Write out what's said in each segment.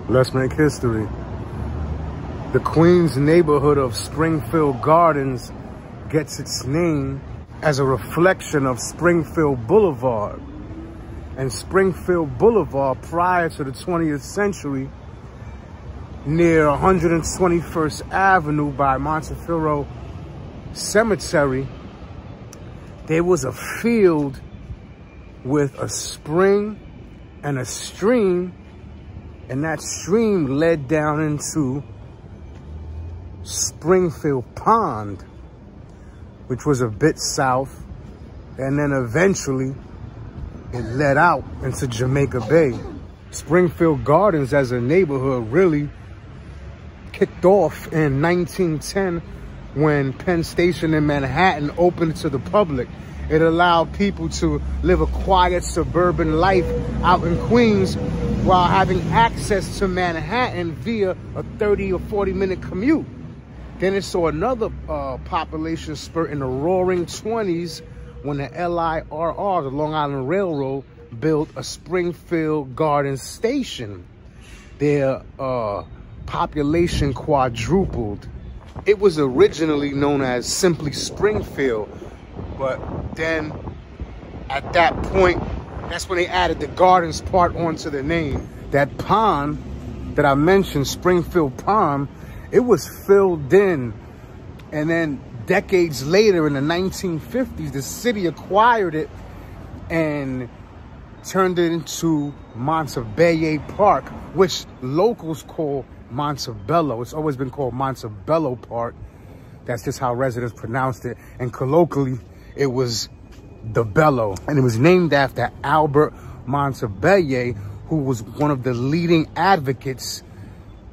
Let's make history. The Queens neighborhood of Springfield Gardens gets its name as a reflection of Springfield Boulevard. And Springfield Boulevard, prior to the 20th century, near 121st Avenue by Montefiore Cemetery, there was a field with a spring and a stream, and that stream led down into Springfield Pond, which was a bit south, and then eventually it led out into Jamaica Bay. Springfield Gardens as a neighborhood really kicked off in 1910 when Penn Station in Manhattan opened to the public. It allowed people to live a quiet suburban life out in Queens while having access to Manhattan via a 30 or 40-minute commute. Then it saw another population spurt in the roaring 20s when the LIRR, the Long Island Railroad, built a Springfield Gardens station. Their population quadrupled. It was originally known as simply Springfield, but then at that point, that's when they added the gardens part onto the name. That pond that I mentioned, Springfield Pond, it was filled in. And then decades later, in the 1950s, the city acquired it and turned it into Montebello Park, which locals call Montebello. It's always been called Montebello Park. That's just how residents pronounced it. And colloquially, it was the Bello. And it was named after Albert Montebello, who was one of the leading advocates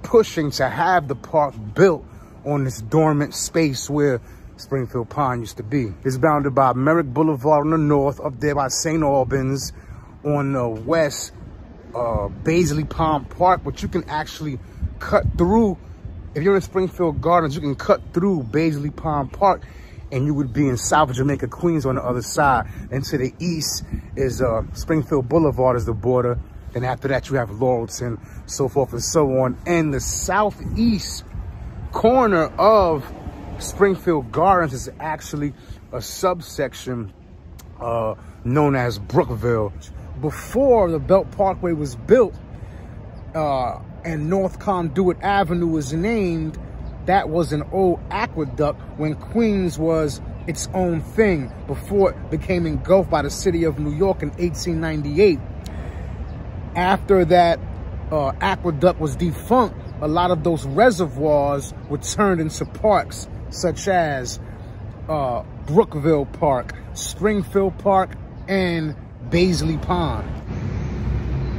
pushing to have the park built on this dormant space where Springfield Pond used to be. It's bounded by Merrick Boulevard on the north, up there by St. Albans. On the west, Baisley Pond Park, but you can actually cut through. If you're in Springfield Gardens, you can cut through Baisley Pond Park and you would be in South Jamaica, Queens on the other side. And to the east is Springfield Boulevard is the border. And after that, you have Laurelton, so forth and so on. And the southeast corner of Springfield Gardens is actually a subsection known as Brookville. Before the Belt Parkway was built and North Conduit Avenue was named, that was an old aqueduct when Queens was its own thing before it became engulfed by the city of New York in 1898. After that aqueduct was defunct, a lot of those reservoirs were turned into parks such as Brookville Park, Springfield Park, and Baisley Pond.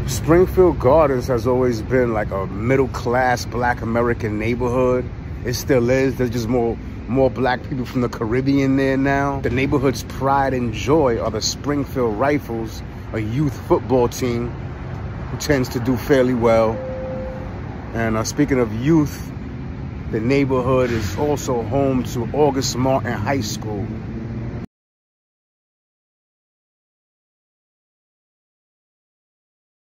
Springfield Gardens has always been like a middle-class Black American neighborhood. It still is. There's just more Black people from the Caribbean there now. The neighborhood's pride and joy are the Springfield Rifles, a youth football team who tends to do fairly well. And speaking of youth, the neighborhood is also home to August Martin High School.